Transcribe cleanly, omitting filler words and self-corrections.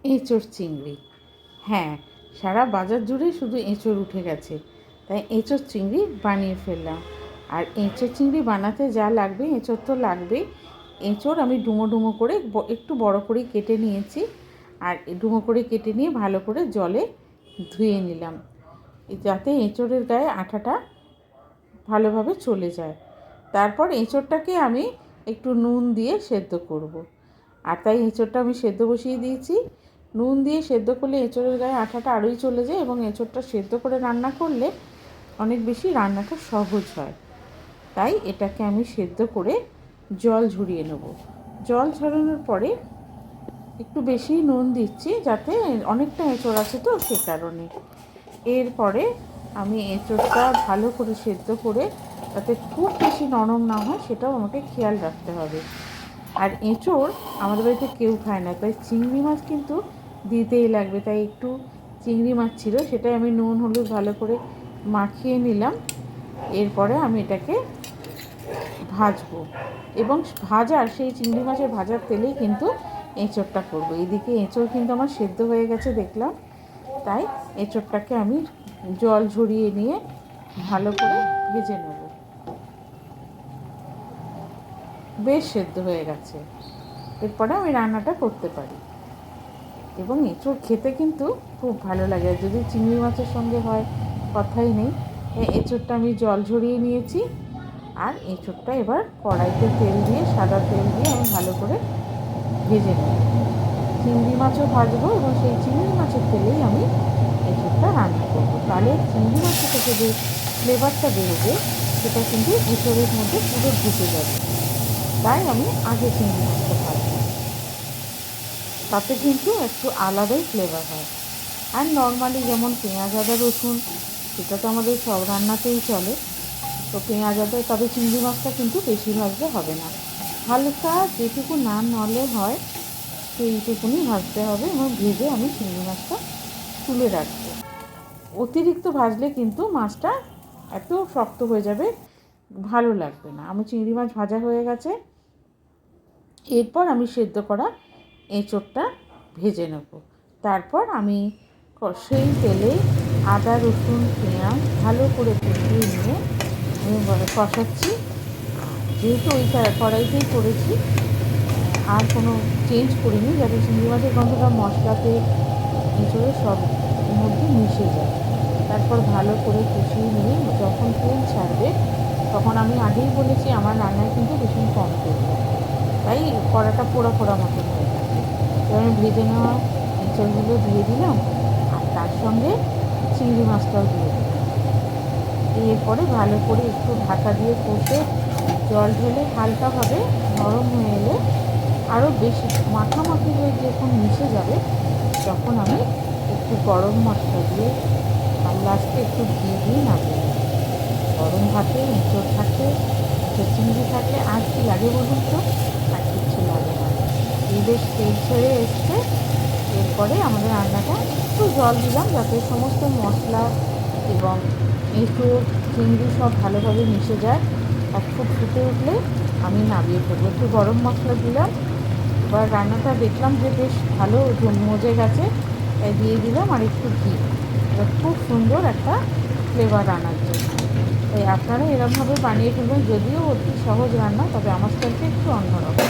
এঁচোড় চিংড়ি। হ্যাঁ, সারা বাজার জুড়ে শুধু এঁচোড় উঠে গেছে, তাই এঁচোড় চিংড়ি বানিয়ে ফেললাম। আর এঁচোড় চিংড়ি বানাতে যা লাগবে, এঁচোড় তো লাগবেই। এঁচোড় আমি ডুমো ডুমো করে একটু বড় করেই কেটে নিয়েছি। আর ডুমো করে কেটে নিয়ে ভালো করে জলে ধুয়ে নিলাম, যাতে এঁচোড়ের গায়ে আঠাটা ভালোভাবে চলে যায়। তারপর এঁচোড়টাকে আমি একটু নুন দিয়ে সেদ্ধ করব। আর তাই এঁচোড়টা আমি সেদ্ধ বসিয়ে দিয়েছি। নুন দিয়ে সেদ্ধ করলে এঁচোড়ের গায়ে আঠাটা আরোই চলে যায়, এবং এঁচোড়টা সেদ্ধ করে রান্না করলে অনেক বেশি রান্নাটা সহজ হয়। তাই এটাকে আমি সেদ্ধ করে জল ঝরিয়ে নেব। জল ঝরানোর পরে একটু বেশি নুন দিচ্ছি, যাতে অনেকটা এঁচোড় আছে তো সে কারণে। এরপরে আমি এঁচোড়টা ভালো করে সেদ্ধ করে যাতে খুব বেশি নরম না হয় সেটাও আমাকে খেয়াল রাখতে হবে। আর এঁচোড় আমাদের বাড়িতে কেউ খায় না, তাই চিংড়ি মাছ কিন্তু দিতেই লাগবে। তাই একটু চিংড়ি মাছ ছিল, সেটাই আমি নুন হলুদ ভালো করে মাখিয়ে নিলাম। এরপরে আমি এটাকে ভাজবো, এবং সেই চিংড়ি মাছের ভাজার তেলেই কিন্তু এঁচোড়টা করবো। এদিকে এঁচোড় কিন্তু আমার সেদ্ধ হয়ে গেছে দেখলাম, তাই এঁচোড়টাকে আমি জল ঝরিয়ে নিয়ে ভালো করে ভেজে নেব। বেশ সেদ্ধ হয়ে গেছে, এরপরে আমি রান্নাটা করতে পারি। এবং এঁচোড় খেতে কিন্তু খুব ভালো লাগে, আর যদি চিংড়ি মাছের সঙ্গে হয় কথাই নেই। এঁচোড়টা আমি জল ঝরিয়ে নিয়েছি, আর এঁচোড়টা এবার কড়াইতে তেল দিয়ে, সাদা তেল দিয়ে আমি ভালো করে ভেজে নেব। চিংড়ি মাছও ভাজবো, এবং সেই চিংড়ি মাছের তেলেই আমি এঁচোড়টা রান্না করবো। তাহলে চিংড়ি মাছের থেকে যে ফ্লেভারটা বেরোবে সেটা কিন্তু এঁচোড়ের মধ্যে পুরো ঢুকে যাবে। তাই আমি আগে চিংড়ি মাছটা ভাজবো, তাতে কিন্তু একটু আলাদাই ফ্লেভার হয়। আর নর্মালি যেমন পেঁয়াজ আদা রসুন, সেটা তো আমাদের সব রান্নাতেই চলে। তো পেঁয়াজ আদা, তবে চিংড়ি মাছটা কিন্তু বেশি ভাজতে হবে না, হালকা যেটুকু না নলে হয় সেইটুকুনি ভাজতে হবে, এবং ভেজে আমি চিংড়ি মাছটা তুলে রাখবো। অতিরিক্ত ভাজলে কিন্তু মাছটা এত শক্ত হয়ে যাবে, ভালো লাগবে না। আমি চিংড়ি মাছ ভাজা হয়ে গেছে, এরপর আমি সেদ্ধ করা এঁচোড়টা ভেজে নেব। তারপর আমি সেই তেলে আদা রসুন পেঁয়াজ ভালো করে কষিয়ে নিয়ে আমি কষাচ্ছি। যেহেতু ওই কড়াইতেই করেছি, আর কোনো চেঞ্জ করিনি, যাতে চিংড়ি মাছের গন্ধটা মশলাতে এঁচোড়ে সব মধ্যে মিশে যায়। তারপর ভালো করে কষিয়ে নিয়ে যখন তেল ছাড়বে, তখন আমি আগেই বলেছি আমার রান্নায় কিন্তু ভীষণ কম তেল লাগে, তাই কড়াটা পোড়া পোড়া মতন হয়ে থাকে। তো আমি ভেজে নেওয়া এঁচোড়গুলো দিয়ে দিলাম, আর তার সঙ্গে চিংড়ি মাছটাও দিয়ে দিলাম। এরপরে ভালো করে একটু ঢাকা দিয়ে কষে জল ঢেলে হালকাভাবে নরম হয়ে এলে, আরও বেশি মাখামাখি হয়ে যখন মিশে যাবে, তখন আমি একটু গরম মশলা দিয়ে আর লাস্টে একটু ঘি দিয়ে নামিয়ে নেব। গরম ভাতে এঁচোড় থাকে, এঁচোড় চিংড়ি থাকলে আর কি লাগে বলুন তো? আর কিচ্ছু লাগে না। এই বেশ তেল ছেড়ে এসছে, এরপরে আমাদের রান্নাটা একটু জল দিলাম, যাতে সমস্ত মশলা এবং এঁচোড় চিংড়ি সব ভালোভাবে মিশে যায়। এক ফুট ফুটে উঠলে আমি নামিয়ে ফেলবো। একটু গরম মশলা দিলাম, এবার রান্নাটা দেখলাম যে বেশ ভালো মজে গেছে, তাই দিয়ে দিলাম আর একটু ঘি। এবার খুব সুন্দর একটা ফ্লেভার আনার জন্য। তাই আপনারা এরকমভাবে বানিয়ে ফেলবেন, যদিও অতি সহজ রান্না, তবে আমার স্টাইলটা একটু অন্যরকম।